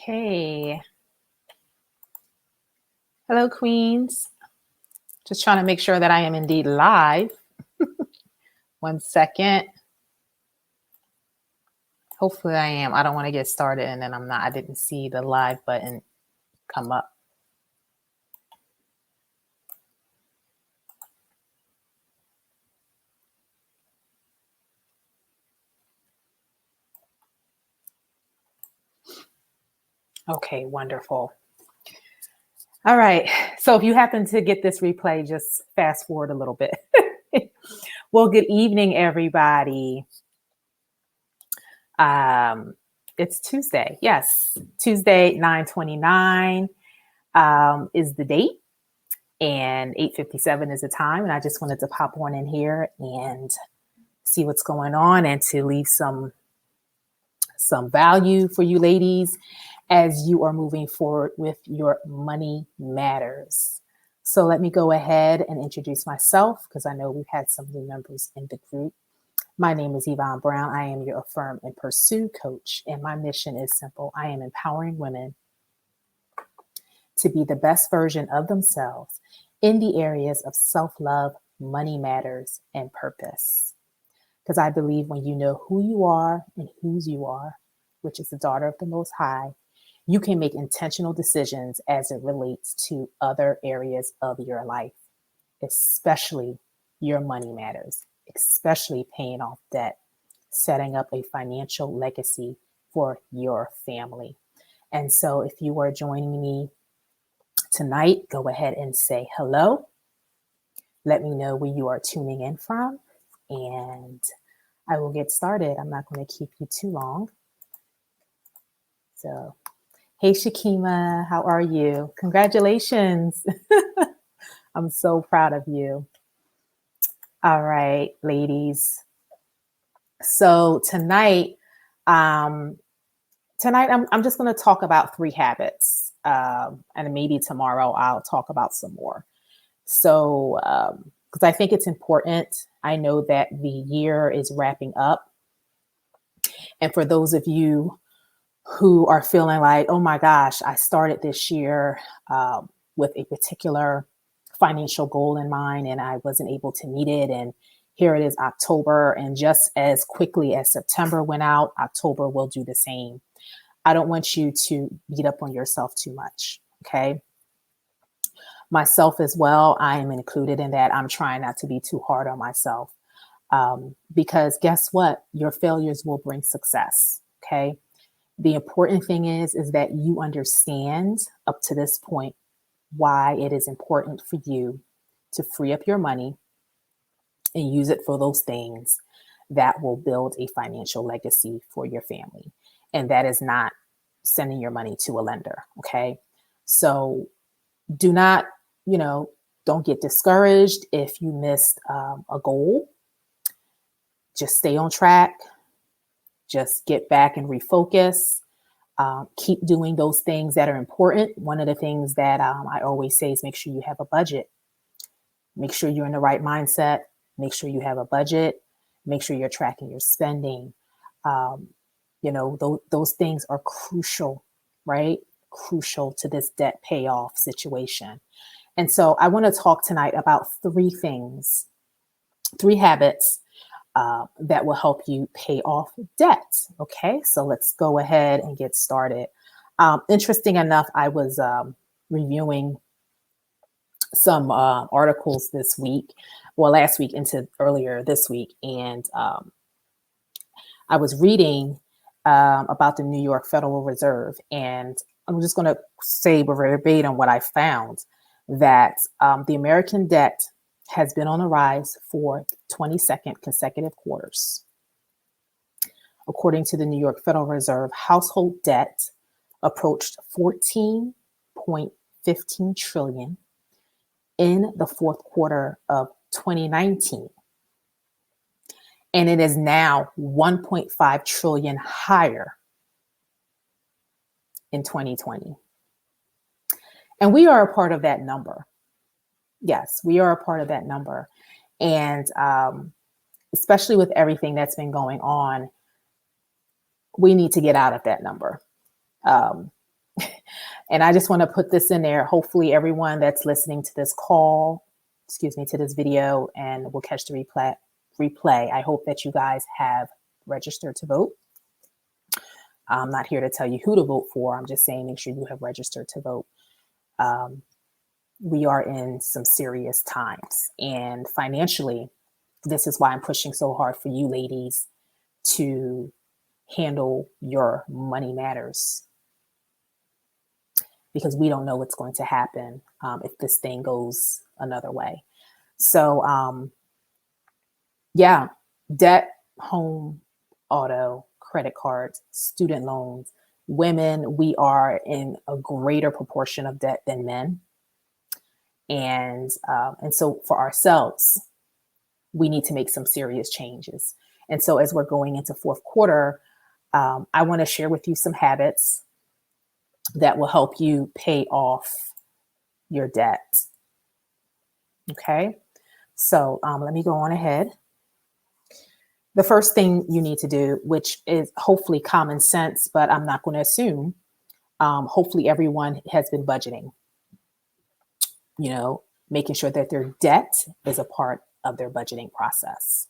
Okay. Hello, Queens. Just trying to make sure that I am indeed live. 1 second. Hopefully I am. I don't want to get started and then I'm not. I didn't see the live button come up. Okay, wonderful. All right. So if you happen to get this replay, just fast forward a little bit. Well, good evening, everybody. It's Tuesday. Yes, Tuesday, 9/29 is the date, and 8:57 is the time. And I just wanted to pop on in here and see what's going on and to leave some value for you ladies as you are moving forward with your money matters. So let me go ahead and introduce myself because I know we've had some new members in the group. My name is Yvonne Brown. I am your Affirm and Pursue coach, and my mission is simple. I am empowering women to be the best version of themselves in the areas of self-love, money matters, and purpose. Because I believe when you know who you are and whose you are, which is the daughter of the Most High, you can make intentional decisions as it relates to other areas of your life, especially your money matters, especially paying off debt, setting up a financial legacy for your family. And so if you are joining me tonight, go ahead and say hello. Let me know where you are tuning in from, and I will get started. I'm not going to keep you too long. So, hey, Shakima, how are you? Congratulations. I'm so proud of you. All right, ladies. So tonight I'm just going to talk about 3 habits. And maybe tomorrow I'll talk about some more. So, because I think it's important. I know that the year is wrapping up. And for those of you who are feeling like, oh my gosh, I started this year with a particular financial goal in mind and I wasn't able to meet it. And here it is October. And just as quickly as September went out, October will do the same. I don't want you to beat up on yourself too much. Okay. Myself as well, I am included in that. I'm trying not to be too hard on myself because guess what? Your failures will bring success. Okay. The important thing is that you understand up to this point why it is important for you to free up your money and use it for those things that will build a financial legacy for your family. And that is not sending your money to a lender. Okay. So do not, don't get discouraged if you missed a goal. Just stay on track. Just get back and refocus. Keep doing those things that are important. One of the things that I always say is make sure you have a budget. Make sure you're in the right mindset. Make sure you have a budget. Make sure you're tracking your spending. Those things are crucial, right? Crucial to this debt payoff situation. And so I want to talk tonight about 3 things, 3 habits that will help you pay off debt. Okay, so let's go ahead and get started. Interesting enough, I was reviewing some articles last week into earlier this week, and I was reading about the New York Federal Reserve, and I'm just going to say verbatim what I found, that the American debt has been on the rise for 22nd consecutive quarters. According to the New York Federal Reserve, household debt approached $14.15 trillion in the fourth quarter of 2019. And it is now $1.5 trillion higher in 2020. And we are a part of that number. Yes, we are a part of that number. And especially with everything that's been going on, we need to get out of that number. And I just want to put this in there. Hopefully everyone that's listening to this call, to this video, and will catch the replay. I hope that you guys have registered to vote. I'm not here to tell you who to vote for. I'm just saying, make sure you have registered to vote. We are in some serious times, and financially, this is why I'm pushing so hard for you ladies to handle your money matters, because we don't know what's going to happen if this thing goes another way. So yeah, debt, home, auto, credit cards, student loans. Women, we are in a greater proportion of debt than men. And so for ourselves, we need to make some serious changes. And so as we're going into fourth quarter, I want to share with you some habits that will help you pay off your debt. Okay, so let me go on ahead. The first thing you need to do, which is hopefully common sense, but I'm not going to assume, hopefully everyone has been budgeting, making sure that their debt is a part of their budgeting process.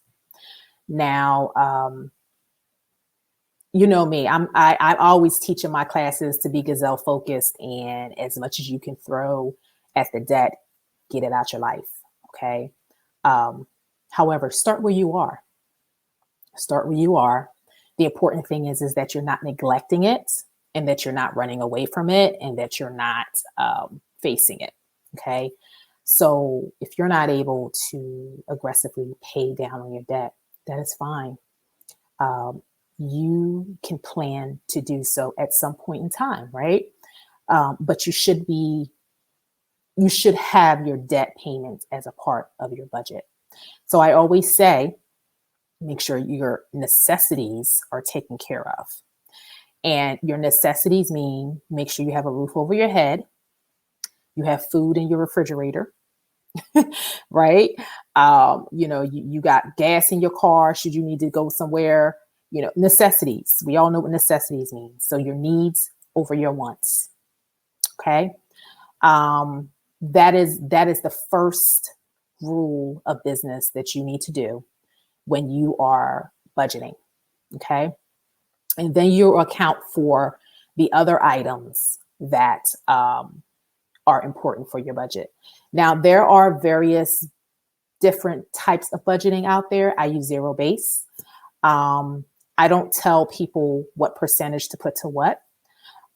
Now, you know me, I always teach in my classes to be gazelle focused, and as much as you can throw at the debt, get it out your life. Okay. However, start where you are. Start where you are. The important thing is that you're not neglecting it, and that you're not running away from it, and that you're not facing it. Okay. So if you're not able to aggressively pay down on your debt, that is fine. You can plan to do so at some point in time, right? But you should have your debt payments as a part of your budget. So I always say, make sure your necessities are taken care of. And your necessities mean make sure you have a roof over your head, you have food in your refrigerator, right? You got gas in your car should you need to go somewhere. Necessities. We all know what necessities mean. So your needs over your wants. Okay. That is the first rule of business that you need to do when you are budgeting. Okay. And then you account for the other items that are important for your budget. Now, there are various different types of budgeting out there. I use zero base. I don't tell people what percentage to put to what.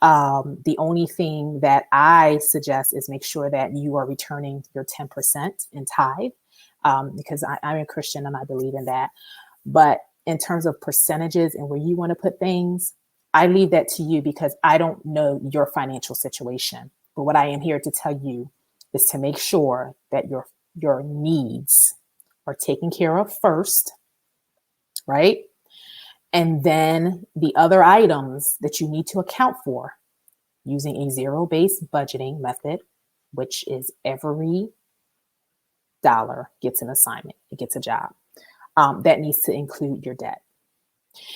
The only thing that I suggest is make sure that you are returning your 10% in tithe, because I'm a Christian and I believe in that. But in terms of percentages and where you want to put things, I leave that to you, because I don't know your financial situation. But what I am here to tell you is to make sure that your needs are taken care of first, right? And then the other items that you need to account for using a zero-based budgeting method, which is every dollar gets an assignment, it gets a job. That needs to include your debt.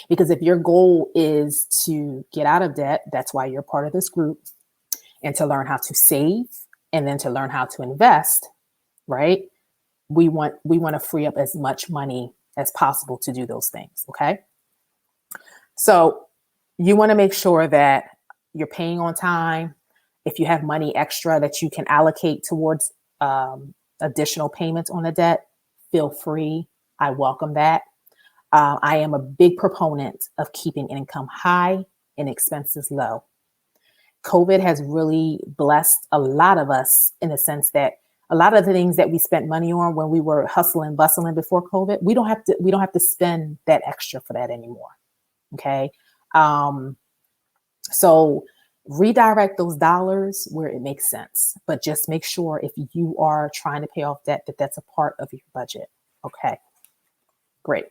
Because if your goal is to get out of debt, that's why you're part of this group, and to learn how to save and then to learn how to invest, right? We want to free up as much money as possible to do those things, okay? So you want to make sure that you're paying on time. If you have money extra that you can allocate towards additional payments on the debt, feel free. I welcome that. I am a big proponent of keeping income high and expenses low. COVID has really blessed a lot of us in the sense that a lot of the things that we spent money on when we were hustling, bustling before COVID, we don't have to spend that extra for that anymore. Okay. So redirect those dollars where it makes sense, but just make sure if you are trying to pay off debt, that's a part of your budget. Okay, great.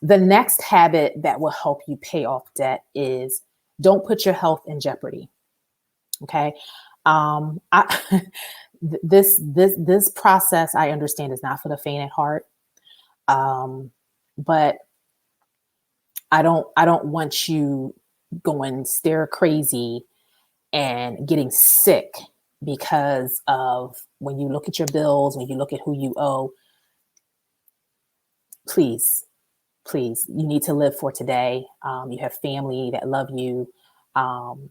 The next habit that will help you pay off debt is don't put your health in jeopardy. Okay. This process, I understand, is not for the faint at heart. But I don't want you going stir crazy and getting sick because of when you look at your bills, when you look at who you owe, please, please, you need to live for today. You have family that love you, and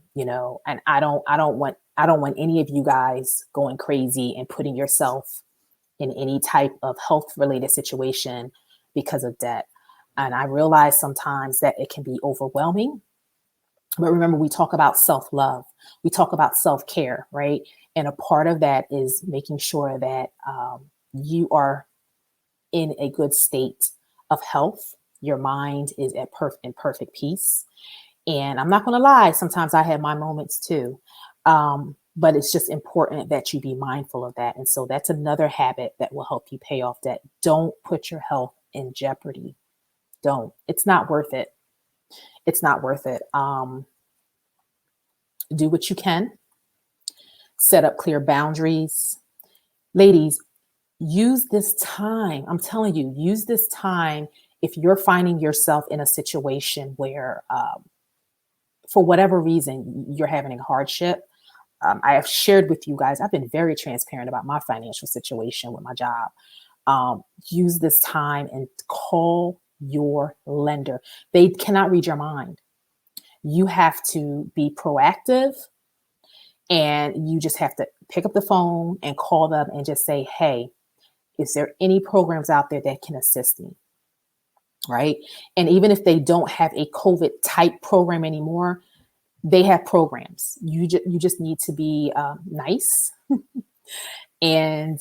I don't want any of you guys going crazy and putting yourself in any type of health related situation because of debt. And I realize sometimes that it can be overwhelming. But remember, we talk about self-love, we talk about self-care, right? And a part of that is making sure that you are in a good state of health. Your mind is in perfect peace. And I'm not going to lie, sometimes I have my moments too. But it's just important that you be mindful of that. And so that's another habit that will help you pay off debt. Don't put your health in jeopardy. Don't. It's not worth it. It's not worth it. Do what you can. Set up clear boundaries. Ladies, use this time. I'm telling you, use this time if you're finding yourself in a situation where, for whatever reason, you're having a hardship. I have shared with you guys, I've been very transparent about my financial situation with my job. Use this time and call your lender. They cannot read your mind. You have to be proactive, and you just have to pick up the phone and call them and just say, hey, is there any programs out there that can assist me? Right. And even if they don't have a COVID type program anymore, they have programs. You just need to be nice and,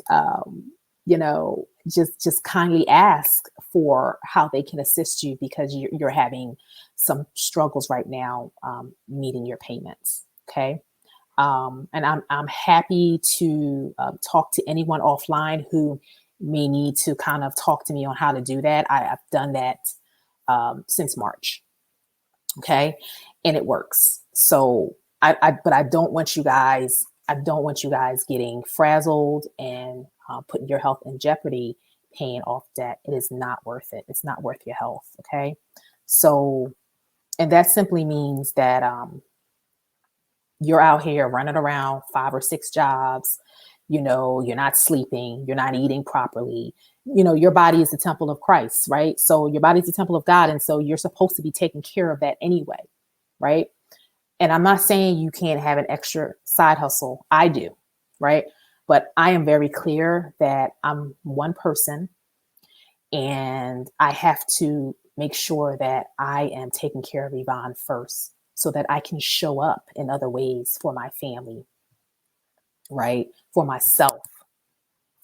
just kindly ask for how they can assist you, because you're having some struggles right now meeting your payments. Okay. And I'm happy to talk to anyone offline who may need to kind of talk to me on how to do that. I've done that since March. Okay. And it works. So but I don't want you guys getting frazzled and putting your health in jeopardy, paying off debt. It is not worth it. It's not worth your health. Okay. So, and that simply means that you're out here running around 5 or 6 jobs. You're not sleeping, you're not eating properly. Your body is the temple of Christ, right? So your body is the temple of God. And so you're supposed to be taking care of that anyway, right? And I'm not saying you can't have an extra side hustle. I do, right? But I am very clear that I'm one person, and I have to make sure that I am taking care of Yvonne first, so that I can show up in other ways for my family, right? For myself,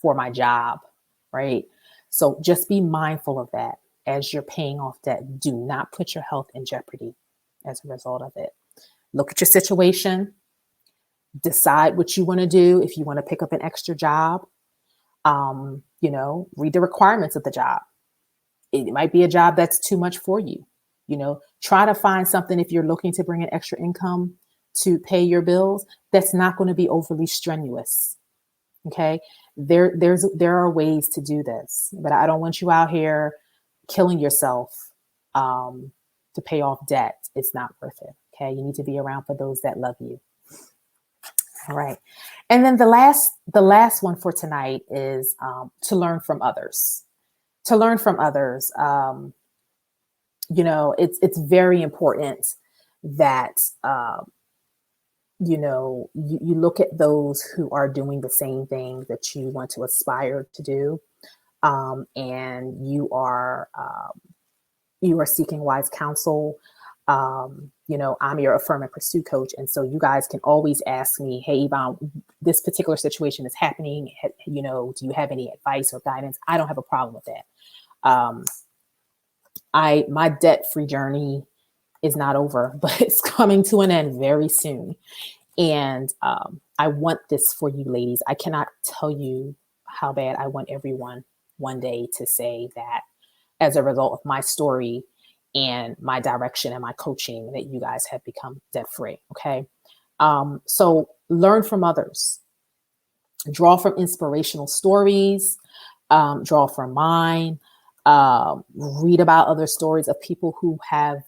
for my job, right? So just be mindful of that as you're paying off debt. Do not put your health in jeopardy as a result of it. Look at your situation, decide what you want to do. If you want to pick up an extra job, read the requirements of the job. It might be a job that's too much for you. Try to find something, if you're looking to bring in extra income to pay your bills, that's not going to be overly strenuous. Okay. There are ways to do this, but I don't want you out here killing yourself to pay off debt. It's not worth it. Okay. You need to be around for those that love you. All right. And then the last one for tonight is to learn from others. To learn from others. It's very important that you look at those who are doing the same thing that you want to aspire to do, and you are seeking wise counsel. I'm your Affirm and Pursue coach, and so you guys can always ask me, hey, Yvonne, this particular situation is happening. Do you have any advice or guidance? I don't have a problem with that. My debt-free journey is not over, but it's coming to an end very soon. And I want this for you ladies. I cannot tell you how bad I want everyone one day to say that as a result of my story and my direction and my coaching, that you guys have become debt-free. Okay. So learn from others, draw from inspirational stories, draw from mine. Read about other stories of people who have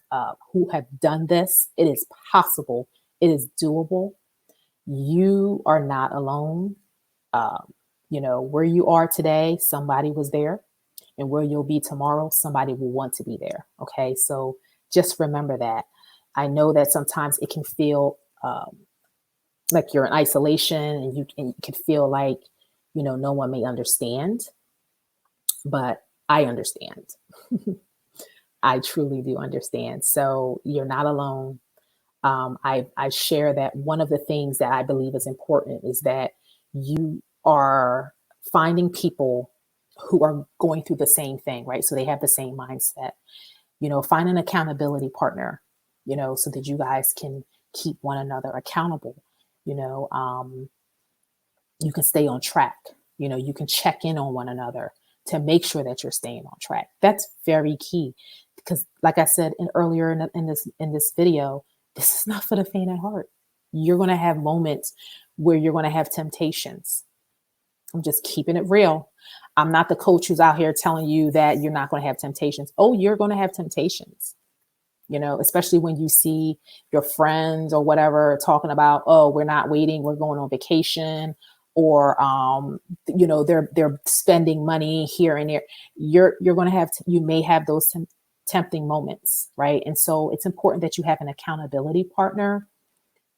done this. It is possible. It is doable. you are not alone. Where you are today, somebody was there, and where you'll be tomorrow, somebody will want to be there. Okay. So just remember that. I know that sometimes it can feel like you're in isolation, and you can feel like, no one may understand, but I understand. I truly do understand. So you're not alone. I share that one of the things that I believe is important is that you are finding people who are going through the same thing, right? So they have the same mindset. Find an accountability partner, so that you guys can keep one another accountable. You know, um, you can stay on track. You can check in on one another to make sure that you're staying on track. That's very key, because, like I said earlier in this video, this is not for the faint at heart. You're going to have moments where you're going to have temptations. I'm just keeping it real. I'm not the coach who's out here telling you that you're not going to have temptations. Oh, you're going to have temptations. Especially when you see your friends or whatever talking about, oh, we're not waiting, we're going on vacation, or they're spending money here and there. You're going to have you may have those tempting moments, right? And so it's important that you have an accountability partner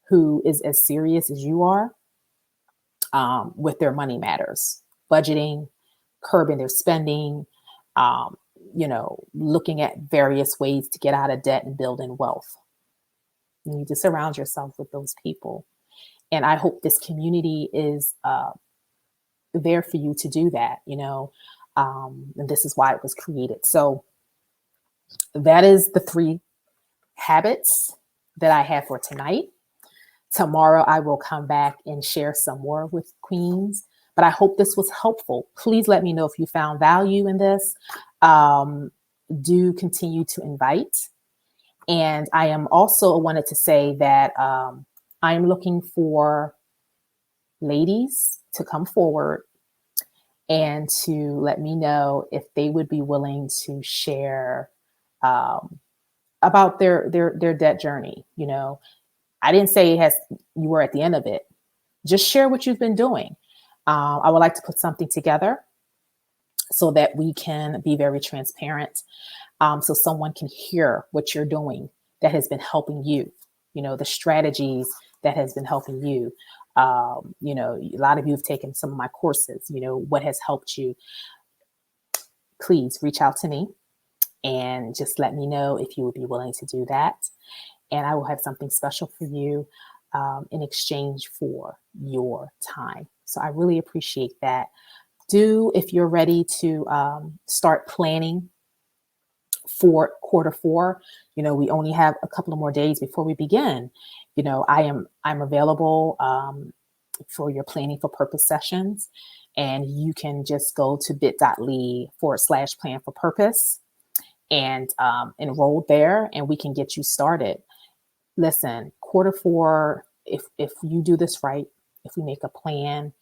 who is as serious as you are with their money matters, budgeting, curbing their spending, looking at various ways to get out of debt and building wealth. You need to surround yourself with those people. And I hope this community is there for you to do that, and this is why it was created. So that is the 3 habits that I have for tonight. Tomorrow, I will come back and share some more with Queens. But I hope this was helpful. Please let me know if you found value in this. Do continue to invite. And I am also wanted to say that I am looking for ladies to come forward and to let me know if they would be willing to share about their debt journey. I didn't say you were at the end of it. Just share what you've been doing. I would like to put something together so that we can be very transparent. So someone can hear what you're doing that has been helping you, the strategies that has been helping you. A lot of you have taken some of my courses, what has helped you. Please reach out to me and just let me know if you would be willing to do that. And I will have something special for you in exchange for your time. So I really appreciate that. If you're ready to start planning for Q4, we only have a couple of more days before we begin. I'm available for your planning for purpose sessions, and you can just go to bit.ly/plan for purpose and enroll there, and we can get you started. Listen, Q4, if you do this right, if we make a plan,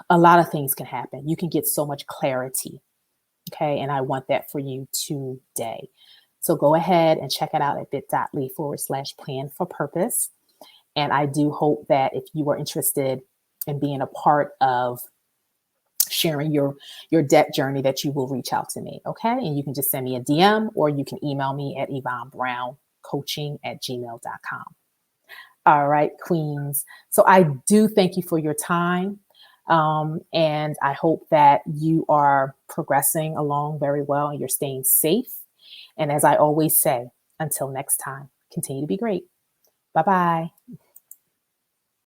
a lot of things can happen. You can get so much clarity. Okay. And I want that for you today. So go ahead and check it out at bit.ly/plan for purpose. And I do hope that if you are interested in being a part of sharing your debt journey, that you will reach out to me. Okay. And you can just send me a DM, or you can email me at YvonneBrownCoaching@gmail.com. All right, Queens. So I do thank you for your time. And I hope that you are progressing along very well and you're staying safe. And as I always say, until next time, continue to be great. Bye-bye.